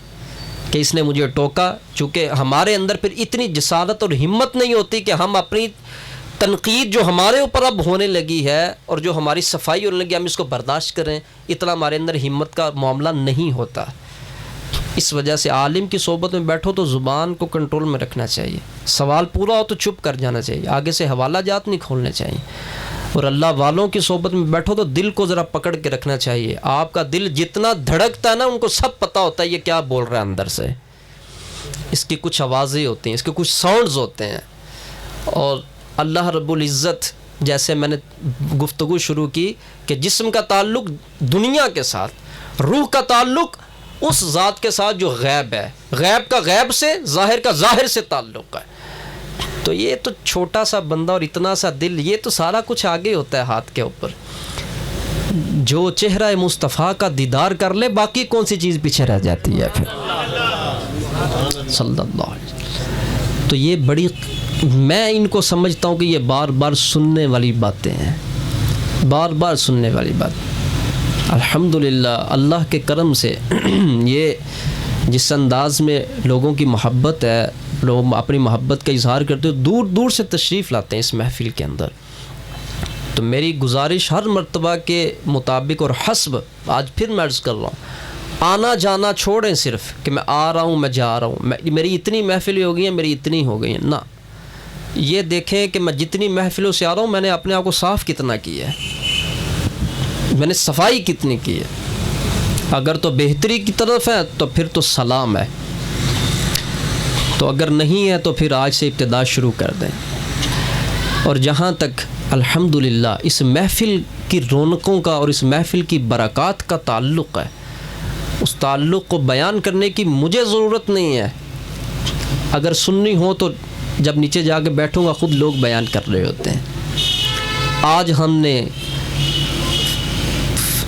کہ اس نے مجھے ٹوکا۔ چونکہ ہمارے اندر پھر اتنی جسارت اور ہمت نہیں ہوتی کہ ہم اپنی تنقید جو ہمارے اوپر اب ہونے لگی ہے اور جو ہماری صفائی ہونے لگی، ہم اس کو برداشت کریں، اتنا ہمارے اندر ہمت کا معاملہ نہیں ہوتا۔ اس وجہ سے عالم کی صحبت میں بیٹھو تو زبان کو کنٹرول میں رکھنا چاہیے، سوال پورا ہو تو چپ کر جانا چاہیے، آگے سے حوالہ جات نہیں کھولنے چاہیے، اور اللہ والوں کی صحبت میں بیٹھو تو دل کو ذرا پکڑ کے رکھنا چاہیے۔ آپ کا دل جتنا دھڑکتا ہے نا، ان کو سب پتہ ہوتا ہے یہ کیا بول رہا ہے اندر سے، اس کی کچھ آوازیں ہوتی ہیں، اس کے کچھ ساؤنڈز ہوتے ہیں۔ اور اللہ رب العزت، جیسے میں نے گفتگو شروع کی کہ جسم کا تعلق دنیا کے ساتھ، روح کا تعلق اس ذات کے ساتھ جو غیب ہے، غیب کا غیب سے، ظاہر کا ظاہر سے تعلق ہے۔ تو یہ تو چھوٹا سا بندہ اور اتنا سا دل، یہ تو سارا کچھ آگے ہوتا ہے ہاتھ کے اوپر۔ جو چہرہ مصطفیٰ کا دیدار کر لے، باقی کون سی چیز پیچھے رہ جاتی ہے پھر، صلی اللہ علیہ وسلم۔ تو یہ بڑی، میں ان کو سمجھتا ہوں کہ یہ بار بار سننے والی باتیں ہیں، بار بار سننے والی بات۔ الحمدللہ اللہ کے کرم سے یہ جس انداز میں لوگوں کی محبت ہے، لوگ اپنی محبت کا اظہار کرتے ہوئے دور دور سے تشریف لاتے ہیں اس محفل کے اندر۔ تو میری گزارش ہر مرتبہ کے مطابق اور حسب، آج پھر میں عرض کر رہا ہوں، آنا جانا چھوڑیں، صرف کہ میں آ رہا ہوں، میں جا رہا ہوں، میری اتنی محفلیں ہو گئی ہیں، میری اتنی ہو گئی ہیں، نہ، یہ دیکھیں کہ میں جتنی محفلوں سے آ رہا ہوں، میں نے اپنے آپ کو صاف کتنا کیا ہے، میں نے صفائی کتنی کی ہے۔ اگر تو بہتری کی طرف ہے تو پھر تو سلام ہے، تو اگر نہیں ہے تو پھر آج سے ابتدا شروع کر دیں۔ اور جہاں تک الحمدللہ اس محفل کی رونقوں کا اور اس محفل کی برکات کا تعلق ہے، اس تعلق کو بیان کرنے کی مجھے ضرورت نہیں ہے، اگر سننی ہو تو جب نیچے جا کے بیٹھوں گا خود لوگ بیان کر رہے ہوتے ہیں۔ آج ہم نے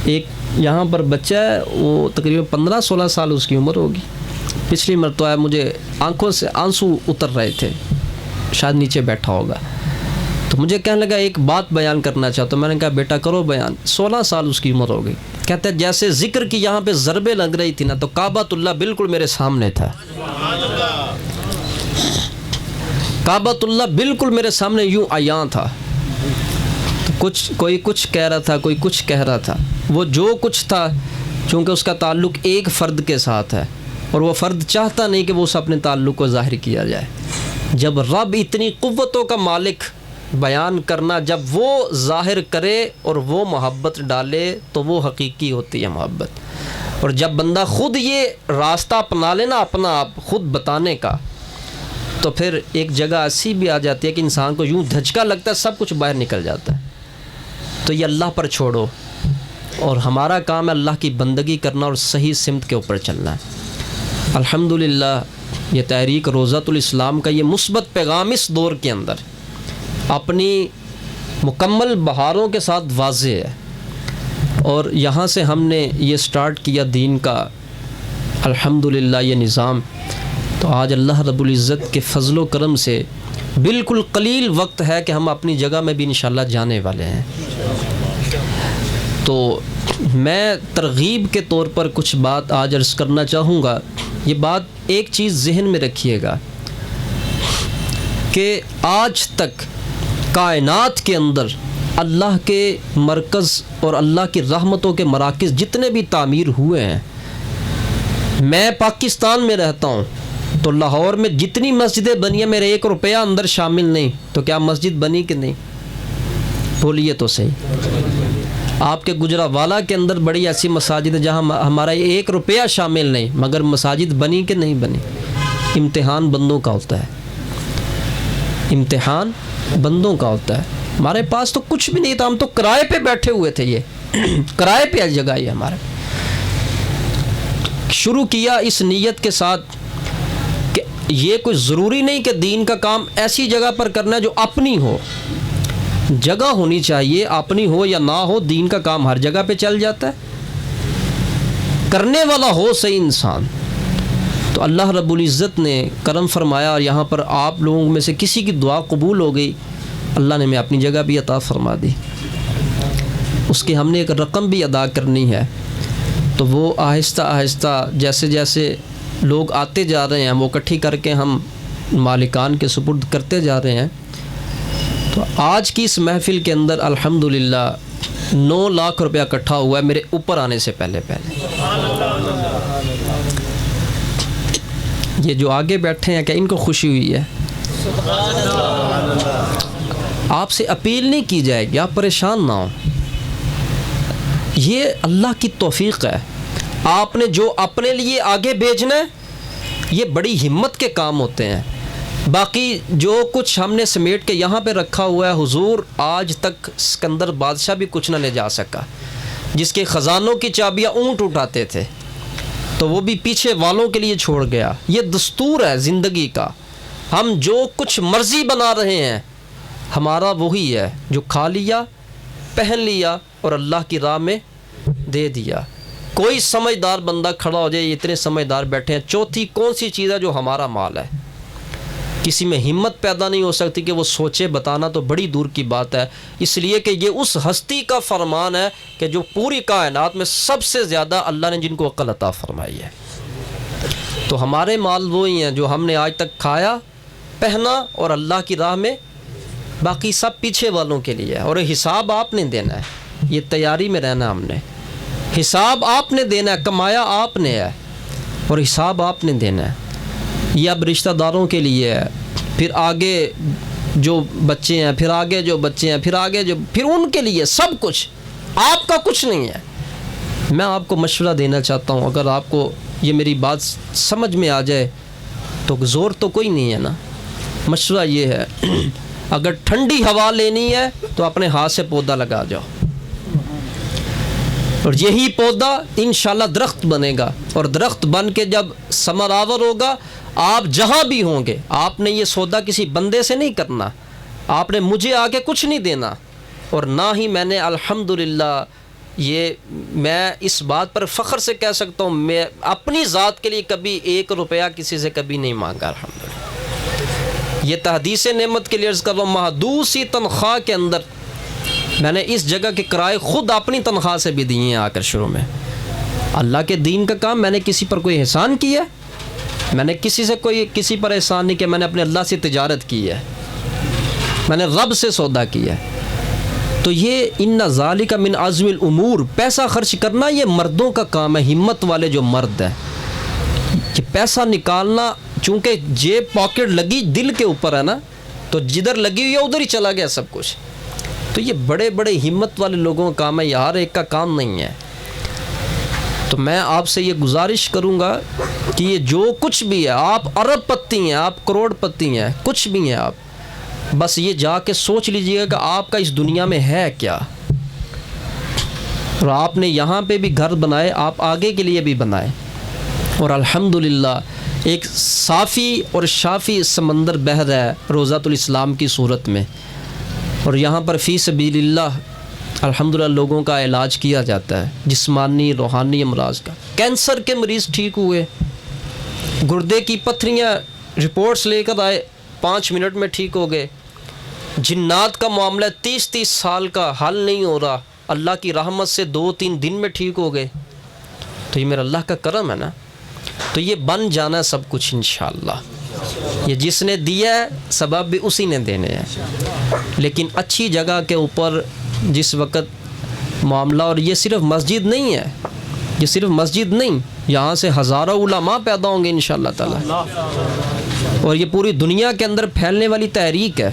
ایک یہاں پر بچہ ہے، وہ تقریباً 15-16 سال اس کی عمر ہوگی، پچھلی مرتبہ مجھے آنکھوں سے آنسو اتر رہے تھے، شاید نیچے بیٹھا ہوگا، تو مجھے کہنے لگا ایک بات بیان کرنا چاہتا ہوں۔ میں نے کہا بیٹا کرو بیان۔ 16 سال اس کی عمر ہو گئی۔ کہتا ہے جیسے ذکر کی یہاں پہ ضربیں لگ رہی تھی نا، تو کعبۃ اللہ بالکل میرے سامنے تھا، کعبۃ اللہ بالکل میرے سامنے یوں عیاں تھا۔ کوئی کچھ کہہ رہا تھا، کوئی کچھ کہہ رہا تھا، وہ جو کچھ تھا، چونکہ اس کا تعلق ایک فرد کے ساتھ ہے اور وہ فرد چاہتا نہیں کہ وہ اس اپنے تعلق کو ظاہر کیا جائے۔ جب رب اتنی قوتوں کا مالک بیان کرنا، جب وہ ظاہر کرے اور وہ محبت ڈالے تو وہ حقیقی ہوتی ہے محبت۔ اور جب بندہ خود یہ راستہ اپنا لے نا، اپنا آپ خود بتانے کا، تو پھر ایک جگہ ایسی بھی آ جاتی ہے کہ انسان کو یوں دھچکا لگتا ہے، سب کچھ باہر نکل جاتا ہے۔ تو یہ اللہ پر چھوڑو، اور ہمارا کام ہے اللہ کی بندگی کرنا اور صحیح سمت کے اوپر چلنا ہے۔ الحمدللہ یہ تحریک روضۃ الاسلام کا یہ مثبت پیغام اس دور کے اندر اپنی مکمل بہاروں کے ساتھ واضح ہے، اور یہاں سے ہم نے یہ سٹارٹ کیا دین کا الحمدللہ یہ نظام۔ تو آج اللہ رب العزت کے فضل و کرم سے بالکل قلیل وقت ہے کہ ہم اپنی جگہ میں بھی انشاءاللہ جانے والے ہیں۔ تو میں ترغیب کے طور پر کچھ بات آج عرض کرنا چاہوں گا۔ یہ بات ایک چیز ذہن میں رکھیے گا کہ آج تک کائنات کے اندر اللہ کے مرکز اور اللہ کی رحمتوں کے مراکز جتنے بھی تعمیر ہوئے ہیں، میں پاکستان میں رہتا ہوں تو لاہور میں جتنی مسجدیں بنی ہیں میرے 1 روپیہ اندر شامل نہیں، تو کیا مسجد بنی کہ نہیں؟ بولیے تو صحیح۔ آپ کے گجرانوالہ کے اندر بڑی ایسی مساجد ہے جہاں ہمارا 1 روپیہ شامل نہیں، مگر مساجد بنی کہ نہیں بنی؟ امتحان بندوں کا ہوتا ہے، امتحان بندوں کا ہوتا ہے۔ ہمارے پاس تو کچھ بھی نہیں تھا، ہم تو کرائے پہ بیٹھے ہوئے تھے، یہ کرائے پہ جگہ یہ ہمارا۔ شروع کیا اس نیت کے ساتھ کہ یہ کوئی ضروری نہیں کہ دین کا کام ایسی جگہ پر کرنا ہے جو اپنی ہو، جگہ ہونی چاہیے، اپنی ہو یا نہ ہو، دین کا کام ہر جگہ پہ چل جاتا ہے، کرنے والا ہو صحیح انسان۔ تو اللہ رب العزت نے کرم فرمایا اور یہاں پر آپ لوگوں میں سے کسی کی دعا قبول ہو گئی، اللہ نے میں اپنی جگہ بھی عطا فرما دی۔ اس کی ہم نے ایک رقم بھی ادا کرنی ہے، تو وہ آہستہ آہستہ جیسے جیسے لوگ آتے جا رہے ہیں وہ اکٹھی کر کے ہم مالکان کے سپرد کرتے جا رہے ہیں۔ تو آج کی اس محفل کے اندر الحمدللہ 9 لاکھ روپیہ اکٹھا ہوا ہے میرے اوپر آنے سے پہلے یہ جو آگے بیٹھے ہیں کہ ان کو خوشی ہوئی ہے؟ آپ سے اپیل نہیں کی جائے گی، آپ پریشان نہ ہوں، یہ اللہ کی توفیق ہے۔ آپ نے جو اپنے لیے آگے بھیجنا ہے یہ بڑی ہمت کے کام ہوتے ہیں، باقی جو کچھ ہم نے سمیٹ کے یہاں پہ رکھا ہوا ہے، حضور آج تک سکندر بادشاہ بھی کچھ نہ لے جا سکا، جس کے خزانوں کی چابیاں اونٹ اٹھاتے تھے تو وہ بھی پیچھے والوں کے لیے چھوڑ گیا۔ یہ دستور ہے زندگی کا، ہم جو کچھ مرضی بنا رہے ہیں ہمارا وہی ہے جو کھا لیا، پہن لیا اور اللہ کی راہ میں دے دیا۔ کوئی سمجھدار بندہ کھڑا ہو جائے، یہ اتنے سمجھدار بیٹھے ہیں، چوتھی کون سی چیز ہے جو ہمارا مال ہے؟ کسی میں ہمت پیدا نہیں ہو سکتی کہ وہ سوچے، بتانا تو بڑی دور کی بات ہے، اس لیے کہ یہ اس ہستی کا فرمان ہے کہ جو پوری کائنات میں سب سے زیادہ اللہ نے جن کو عقل عطا فرمائی ہے۔ تو ہمارے مال وہی ہیں جو ہم نے آج تک کھایا، پہنا اور اللہ کی راہ میں، باقی سب پیچھے والوں کے لیے ہے، اور حساب آپ نے دینا ہے۔ یہ تیاری میں رہنا، ہم نے حساب آپ نے دینا ہے، کمایا آپ نے ہے اور حساب آپ نے دینا ہے۔ یہ اب رشتہ داروں کے لیے ہے، پھر آگے جو بچے ہیں، پھر آگے جو بچے ہیں، پھر آگے جو، پھر ان کے لیے سب کچھ، آپ کا کچھ نہیں ہے۔ میں آپ کو مشورہ دینا چاہتا ہوں، اگر آپ کو یہ میری بات سمجھ میں آ جائے تو زور تو کوئی نہیں ہے نا، مشورہ یہ ہے اگر ٹھنڈی ہوا لینی ہے تو اپنے ہاتھ سے پودا لگا جاؤ، اور یہی پودا انشاءاللہ درخت بنے گا، اور درخت بن کے جب ثمر آور ہوگا، آپ جہاں بھی ہوں گے، آپ نے یہ سودا کسی بندے سے نہیں کرنا، آپ نے مجھے آگے کچھ نہیں دینا، اور نہ ہی میں نے الحمدللہ، یہ میں اس بات پر فخر سے کہہ سکتا ہوں، میں اپنی ذات کے لیے کبھی 1 روپیہ کسی سے کبھی نہیں مانگا الحمدللہ۔ یہ تحدیث نعمت کے لیے عرض کر رہا ہوں، محدود سی تنخواہ کے اندر میں نے اس جگہ کے کرائے خود اپنی تنخواہ سے بھی دیے ہیں آ کر شروع میں۔ اللہ کے دین کا کام، میں نے کسی پر کوئی احسان کیا ہے؟ میں نے کسی پر احسان نہیں کیا، میں نے اپنے اللہ سے تجارت کی ہے، میں نے رب سے سودا کیا ہے۔ تو یہ ان ذالک من عزم الامور، پیسہ خرچ کرنا یہ مردوں کا کام ہے، ہمت والے جو مرد ہیں، کہ پیسہ نکالنا، چونکہ جیب پاکٹ لگی دل کے اوپر ہے نا، تو جدھر لگی ہوئی ہے ادھر ہی چلا گیا سب کچھ۔ تو یہ بڑے بڑے ہمت والے لوگوں کا کام ہے، یہ ہر ایک کا کام نہیں ہے۔ تو میں آپ سے یہ گزارش کروں گا کہ یہ جو کچھ بھی ہے، آپ ارب پتی ہیں، آپ کروڑ پتی ہیں، کچھ بھی ہیں آپ، بس یہ جا کے سوچ لیجئے گا کہ آپ کا اس دنیا میں ہے کیا، اور آپ نے یہاں پہ بھی گھر بنائے، آپ آگے کے لیے بھی بنائے، اور الحمدللہ ایک صافی اور شافی سمندر بہہ رہا ہے روضۃ الاسلام کی صورت میں، اور یہاں پر فی سبیل اللہ الحمدللہ لوگوں کا علاج کیا جاتا ہے، جسمانی روحانی امراض کا۔ کینسر کے مریض ٹھیک ہوئے، گردے کی پتھریاں رپورٹس لے کر آئے، 5 منٹ میں ٹھیک ہو گئے۔ جنات کا معاملہ 30 سال کا حل نہیں ہو رہا، اللہ کی رحمت سے 2-3 دن میں ٹھیک ہو گئے۔ تو یہ میرا اللہ کا کرم ہے نا، تو یہ بن جانا سب کچھ انشاءاللہ۔ یہ جس نے دیا ہے سبب بھی اسی نے دینے ہیں، لیکن اچھی جگہ کے اوپر جس وقت معاملہ، اور یہ صرف مسجد نہیں ہے، یہ صرف مسجد نہیں، یہاں سے ہزاروں علماء پیدا ہوں گے انشاءاللہ تعالی، اور یہ پوری دنیا کے اندر پھیلنے والی تحریک ہے۔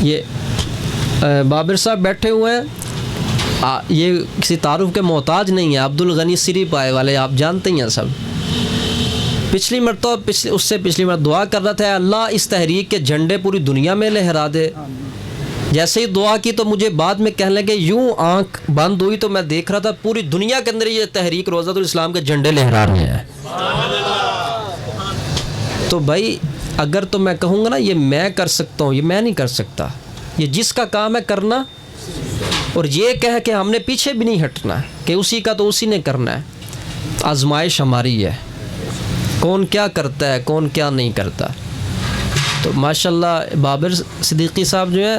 یہ بابر صاحب بیٹھے ہوئے ہیں، یہ کسی تعارف کے محتاج نہیں ہے، عبد الغنی سری پائے والے، آپ جانتے ہی ہیں سب۔ پچھلی مرتبہ اس سے پچھلی مرتبہ دعا کر رہا تھا، اللہ اس تحریک کے جھنڈے پوری دنیا میں لہرا دے۔ جیسے ہی دعا کی تو مجھے بعد میں کہنے لگے، یوں آنکھ بند ہوئی تو میں دیکھ رہا تھا پوری دنیا کے اندر یہ تحریک روضۃ الاسلام کے جھنڈے لہرا رہے ہیں۔ تو بھائی اگر تو میں کہوں گا نا یہ میں کر سکتا ہوں، یہ میں نہیں کر سکتا، یہ جس کا کام ہے کرنا، اور یہ کہہ کہ ہم نے پیچھے بھی نہیں ہٹنا کہ اسی کا تو اسی نے کرنا ہے۔ آزمائش ہماری ہے، کون کیا کرتا ہے، کون کیا نہیں کرتا۔ تو ماشاءاللہ بابر صدیقی صاحب جو ہیں،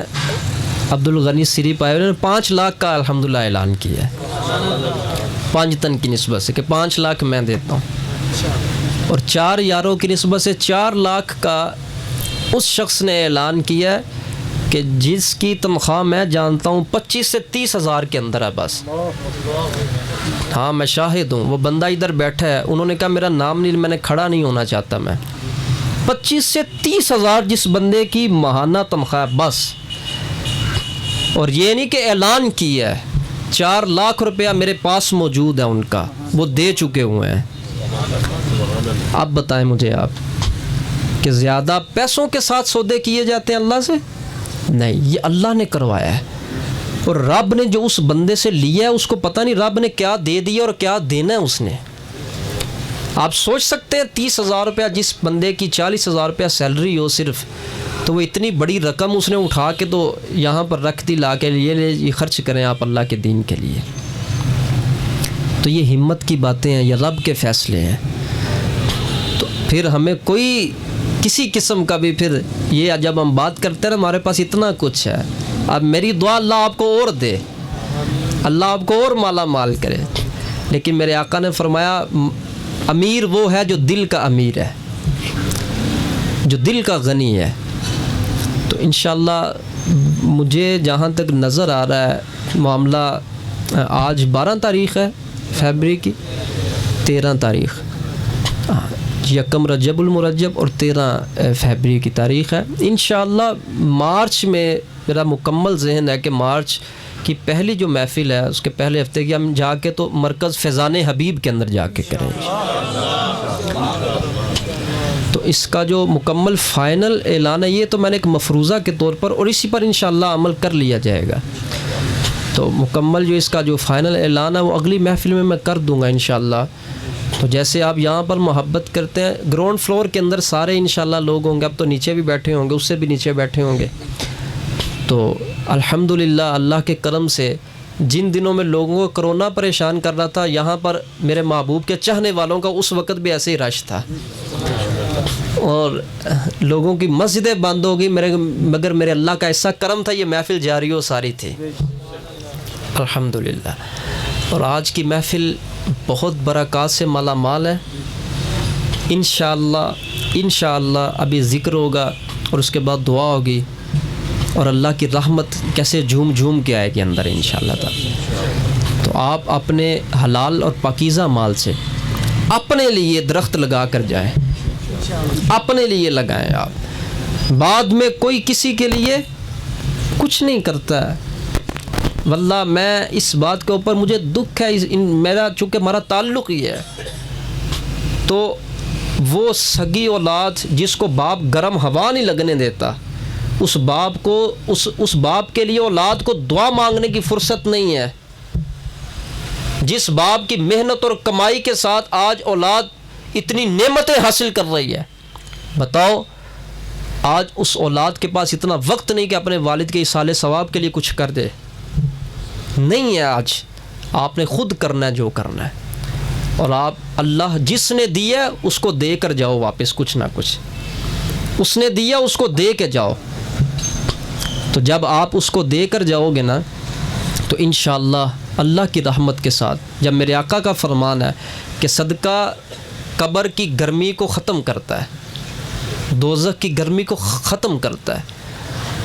عبد الغنی سری پائے نے 5 لاکھ کا الحمدللہ اعلان کیا ہے 5 تن کی نسبت سے، کہ 5 لاکھ میں دیتا ہوں، اور 4 یاروں کی نسبت سے 4 لاکھ کا اس شخص نے اعلان کیا ہے کہ جس کی تنخواہ میں جانتا ہوں 25 سے 30 ہزار کے اندر ہے بس. ہاں میں شاہد ہوں. وہ بندہ ادھر بیٹھا ہے, انہوں نے کہا میرا نام نہیں, میں نے کھڑا نہیں ہونا چاہتا. میں 25 سے 30 ہزار جس بندے کی ماہانہ تنخواہ بس. اور یہ نہیں کہ اعلان کیا ہے, 4 لاکھ روپیہ میرے پاس موجود ہے ان کا, وہ دے چکے ہوئے ہیں. اب بتائیں مجھے آپ کہ زیادہ پیسوں کے ساتھ سودے کیے جاتے ہیں اللہ سے؟ نہیں, یہ اللہ نے کروایا ہے. اور رب نے جو اس بندے سے لیا ہے اس کو پتہ نہیں رب نے کیا دے دیا اور کیا دینا ہے اس نے. آپ سوچ سکتے ہیں 30 ہزار روپیہ جس بندے کی 40 ہزار روپیہ سیلری ہو صرف, تو وہ اتنی بڑی رقم اس نے اٹھا کے تو یہاں پر رکھ دی لا کے, یہ خرچ کریں آپ اللہ کے دین کے لیے. تو یہ ہمت کی باتیں ہیں, یہ رب کے فیصلے ہیں. تو پھر ہمیں کوئی کسی قسم کا بھی پھر یہ جب ہم بات کرتے ہیں نا ہمارے پاس اتنا کچھ ہے, اب میری دعا اللہ آپ کو اور دے, اللہ آپ کو اور مالا مال کرے. لیکن میرے آقا نے فرمایا امیر وہ ہے جو دل کا امیر ہے, جو دل کا غنی ہے. تو انشاءاللہ مجھے جہاں تک نظر آ رہا ہے معاملہ, آج 12 تاریخ ہے فیبری کی, 13 تاریخ, یکم رجب المرجب اور 13 فیبری کی تاریخ ہے. انشاءاللہ مارچ میں میرا مکمل ذہن ہے کہ مارچ کی پہلی جو محفل ہے اس کے پہلے ہفتے کی ہم جا کے تو مرکز فیضان حبیب کے اندر جا کے کریں گے. تو اس کا جو مکمل فائنل اعلان ہے یہ تو میں نے ایک مفروضہ کے طور پر, اور اسی پر انشاءاللہ عمل کر لیا جائے گا. تو مکمل جو اس کا جو فائنل اعلان ہے وہ اگلی محفل میں کر دوں گا انشاءاللہ. تو جیسے آپ یہاں پر محبت کرتے ہیں, گراؤنڈ فلور کے اندر سارے انشاءاللہ لوگ ہوں گے, اب تو نیچے بھی بیٹھے ہوں گے, اس سے بھی نیچے بیٹھے ہوں گے. تو الحمدللہ اللہ کے کرم سے جن دنوں میں لوگوں کو کرونا پریشان کر رہا تھا, یہاں پر میرے محبوب کے چاہنے والوں کا اس وقت بھی ایسے ہی رش تھا, اور لوگوں کی مسجدیں بند ہو گئی, مگر میرے اللہ کا ایسا کرم تھا یہ محفل جاری و ساری تھی الحمدللہ. اور آج کی محفل بہت برکات سے مالا مال ہے. انشاءاللہ ابھی ذکر ہوگا اور اس کے بعد دعا ہوگی, اور اللہ کی رحمت کیسے جھوم جھوم کے آئے گی اندر انشاءاللہ تعالی. تو آپ اپنے حلال اور پاکیزہ مال سے اپنے لیے درخت لگا کر جائیں, اپنے لیے لگائیں. آپ بعد میں کوئی کسی کے لیے کچھ نہیں کرتا ہے. واللہ میں اس بات کے اوپر مجھے دکھ ہے, میرا چونکہ ہمارا تعلق ہی ہے, تو وہ سگی اولاد جس کو باپ گرم ہوا نہیں لگنے دیتا, اس باپ کو اس باپ کے لیے اولاد کو دعا مانگنے کی فرصت نہیں ہے. جس باپ کی محنت اور کمائی کے ساتھ آج اولاد اتنی نعمتیں حاصل کر رہی ہے, بتاؤ آج اس اولاد کے پاس اتنا وقت نہیں کہ اپنے والد کے ایصال ثواب کے لیے کچھ کر دے. نہیں ہے, آج آپ نے خود کرنا ہے جو کرنا ہے, اور آپ اللہ جس نے دیا اس کو دے کر جاؤ واپس, کچھ نہ کچھ اس نے دیا اس کو دے کے جاؤ. تو جب آپ اس کو دے کر جاؤ گے نا تو انشاءاللہ اللہ کی رحمت کے ساتھ, جب میرے آقا کا فرمان ہے کہ صدقہ قبر کی گرمی کو ختم کرتا ہے, دوزخ کی گرمی کو ختم کرتا ہے.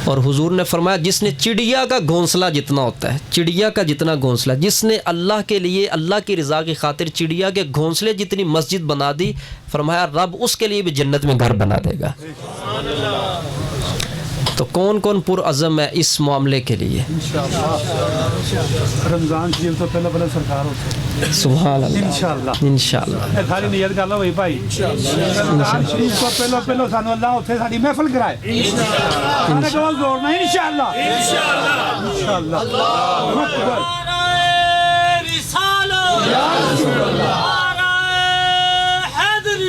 اور حضور نے فرمایا جس نے چڑیا کا گھونسلہ جتنا ہوتا ہے, چڑیا کا جتنا گھونسلہ, جس نے اللہ کے لیے اللہ کی رضا کی خاطر چڑیا کے گھونسلے جتنی مسجد بنا دی, فرمایا رب اس کے لیے بھی جنت میں گھر بنا دے گا. تو کون کون پرعزم ہے اس معاملے کے لیے؟ رمضان شریف تو پہلے سرکار ہوتے سبحان اللہ, انشاءاللہ ساری نیت کر لو بھائی بھائی, رمضان شریف تو پہلو سانو اللہ اتنے ساری محفل کرائے, انشاءاللہ زور نہیں, انشاءاللہ انشاءاللہ اللہ اکبر رسالت یا رسول اللہ حیدری.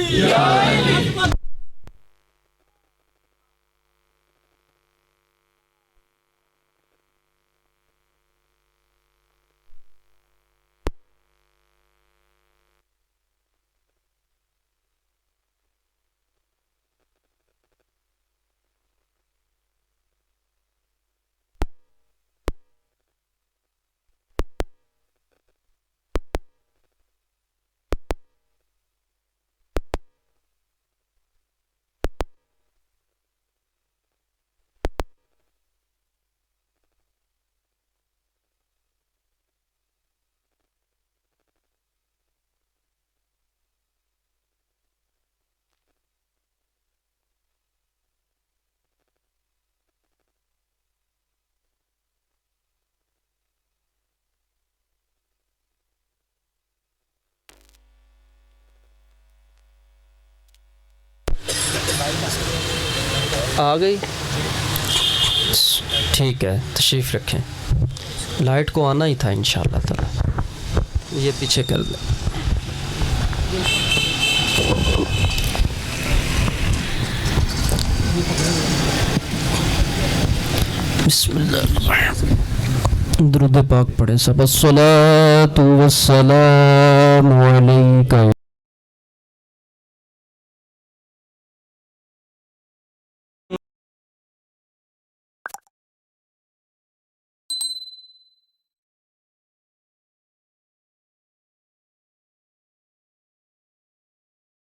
آ گئی ٹھیک ہے تشریف رکھیں لائٹ کو آنا ہی تھا انشاءاللہ تعالی یہ پیچھے کر دیں بسم اللہ الرحمن درود پاک پڑھیں سب الصلاۃ والسلام علیکہ